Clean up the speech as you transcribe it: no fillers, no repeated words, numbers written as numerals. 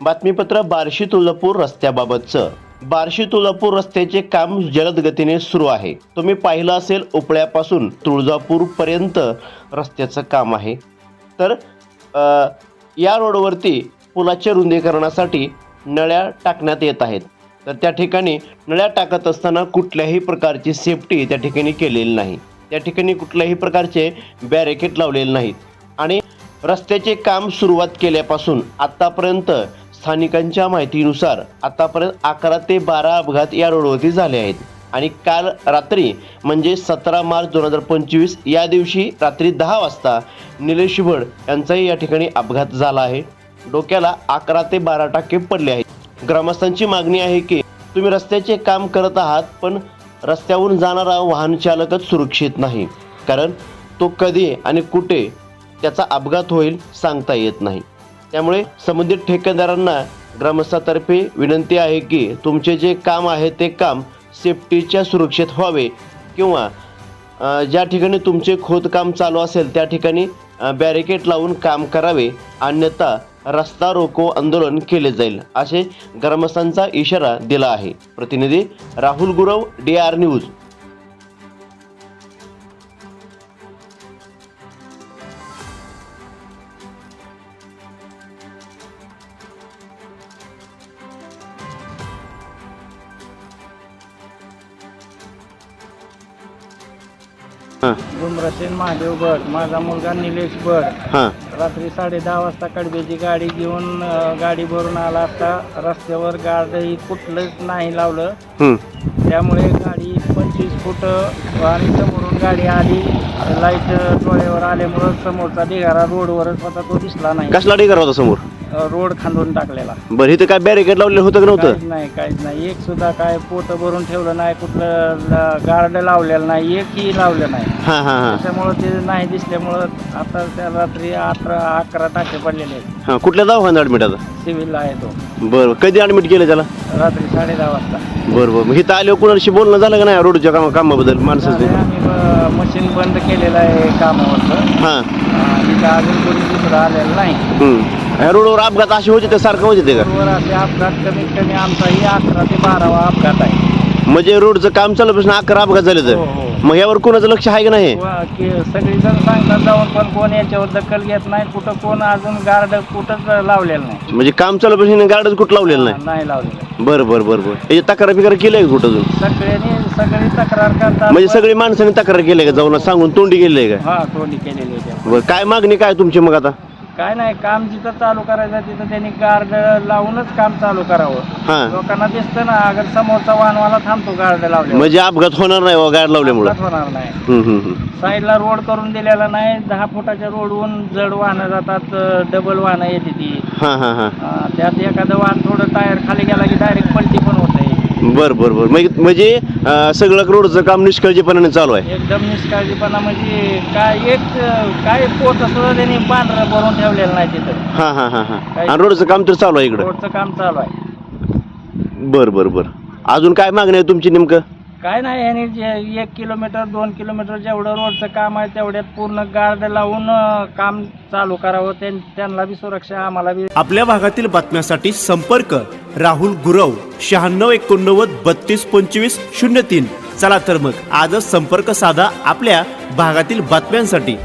बातमीपत्र बार्शी तुळजापूर रस्त्याबाबतचं। बार्शी तुळजापूर रस्त्याचे काम जलद गतीने सुरू आहे। तुम्ही पाहिलं असेल उपळ्यापासून तुळजापूर पर्यंत रस्त्याचं काम आहे। तर या रोडवरती पुलाच्या रुंदीकरणासाठी नळ्या टाकण्यात येत आहेत। तर त्या ठिकाणी नळ्या टाकत असताना कुठल्याही प्रकारची सेफ्टी त्या ठिकाणी केलेली नाही। त्या ठिकाणी कुठल्याही प्रकारचे बॅरिकेड लावलेले नाहीत आणि रस्त्याचे काम सुरुवात केल्यापासून आतापर्यंत स्थानिकांच्या माहितीनुसार आतापर्यंत 11 ते 12 अपघात या रोडवरती झाले आहेत। आणि काल रात्री म्हणजे 17 मार्च 2025 या दिवशी रात्री 10 वाजता निलेश भड यांचाही या ठिकाणी अपघात झाला आहे। डोक्याला 11 ते 12 टाके पडले आहेत। ग्रामस्थांची मागणी आहे की तुम्ही रस्त्याचे काम करत आहात, पण रस्त्यावरून जाणारा वाहन चालकच सुरक्षित नाही, कारण तो कधी आणि कुठे त्याचा अपघात होईल सांगता येत नाही। त्यामुळे संबंधित ठेकेदारांना ग्रामस्थातर्फे विनंती आहे की तुमचे जे काम आहे ते काम सेफ्टीच्या सुरक्षित व्हावे, किंवा ज्या ठिकाणी तुमचे खोदकाम चालू असेल त्या ठिकाणी बॅरिकेड लावून काम करावे, अन्यथा रस्ता रोको आंदोलन केले जाईल, असे ग्रामस्थांचा इशारा दिला आहे। प्रतिनिधी राहुल गुरव, DR न्यूज। गुमरासेन महादेव भट, माझा मुलगा निलेश भट हां रात्री 10:30 वाजता कडब्याची गाडी घेऊन गाडी भरून आला असता रस्त्यावर गाडी कुठलंच नाही लावलं। त्यामुळे गाडी 25 फूट आणि समोरून गाडी आली, लाईट डोळ्यावर आल्यामुळं समोरचा ढिगारा रोडवरच होता, तो दिसला नाही। कसला ढिगारा होता समोर? रोड खांदून टाकलेला। बरं, इथं काय बॅरिकेड लावलेलं होतं का नव्हतं? काहीच नाही, एक सुद्धा काय पोत भरून ठेवलं नाही, कुठलं गार्ड लावलेलं नाही, एकही लावलं नाही। हां हां हां त्याच्यामुळं ते नाही दिसल्यामुळं आता त्या रात्री 11 टाके पडलेले आहेत। हां, कुठल्या दवाखान्यात ॲडमिट आता? सिव्हिलला आहे तो। बरं, कधी ॲडमिट केलं त्याला? रात्री 10:30 वाजता। बरं बरं, मग इथं आल्यावर कुणाशी बोलणं झालं का नाही रोडच्या कामाबद्दल माणसाचे? आम्ही मशीन बंद केलेलं आहे कामावरचं। हां, इथं अजून कोणी दुसरं आलेलं नाही। ह्या रोडवर अपघात असे होते ते सारखं होते का? रोडवर असे अपघात कमीत कमी आमचाही 11 ते 12वा अपघात आहे। म्हणजे रोडचं काम चालूपासून 11 अपघात झाले तर? मग यावर कोणाचं लक्ष आहे का नाही? सगळीजण सांगतात जाऊन, पण कोण याच्यावर दखल घेत नाही। कुठं कोण अजून गार्ड कुठंच लावलेलं नाही। म्हणजे काम चालूपासून गार्डच कुठं लावलेलं नाही? नाही लावलेलं। बरं बरं बरं बरं, याची तक्रार बिकार केली आहे का कुठं अजून? सगळी तक्रार करतात। म्हणजे सगळी माणसांनी तक्रार केली आहे का? जाऊन सांगून तोंडी केली आहे का? हा, तोंडी केलेली आहे। बरं, काय मागणी काय तुमची मग आता? काय नाही, काम जिथं चालू करायचं तिथं त्यांनी गार्ड लावूनच काम चालू करावं। हां, लोकांना दिसतं ना, अगर समोरचा वाहनवाला थांबतो गार्ड लावले, म्हणजे अपघात होणार नाही गार्ड लावल्यामुळे? होणार नाही। साईडला रोड करून दिलेला नाही, 10 फुटाच्या रोडवरून जड वाहनं जातात, डबल वाहनं येते ती। हां हां हां, त्यात एखादं वाहन थोडं टायर खाली गेला की डायरेक्ट पलटी पण होत आहे। बरं बरं बरं, म्हणजे सगळं रोडचं काम निष्काळजीपणाने चालू आहे? एकदम निष्काळजीपणा, म्हणजे काय पोत सुद्धा त्यांनी पांढरं भरून ठेवलेलं नाही तिथं। हां हां हां हां, आणि रोडचं काम तर चालू आहे इकडं? रोडचं काम चालू आहे। बरं बरं बरं, अजून काय मागणी आहे तुमची नेमकं? काय नाही, यांनी जे 1 किलोमीटर 2 किलोमीटर जेवढं रोडचं काम आहे तेवढ्यात पूर्ण गार्ड लावून काम चालू करावं। त्यांना बी सुरक्षा, आम्हाला बी। आपल्या भागातील बातम्यांसाठी संपर्क राहुल गुरव 9689 3225 03। चला तर मग आजच संपर्क साधा आपल्या भागातील बातम्यांसाठी।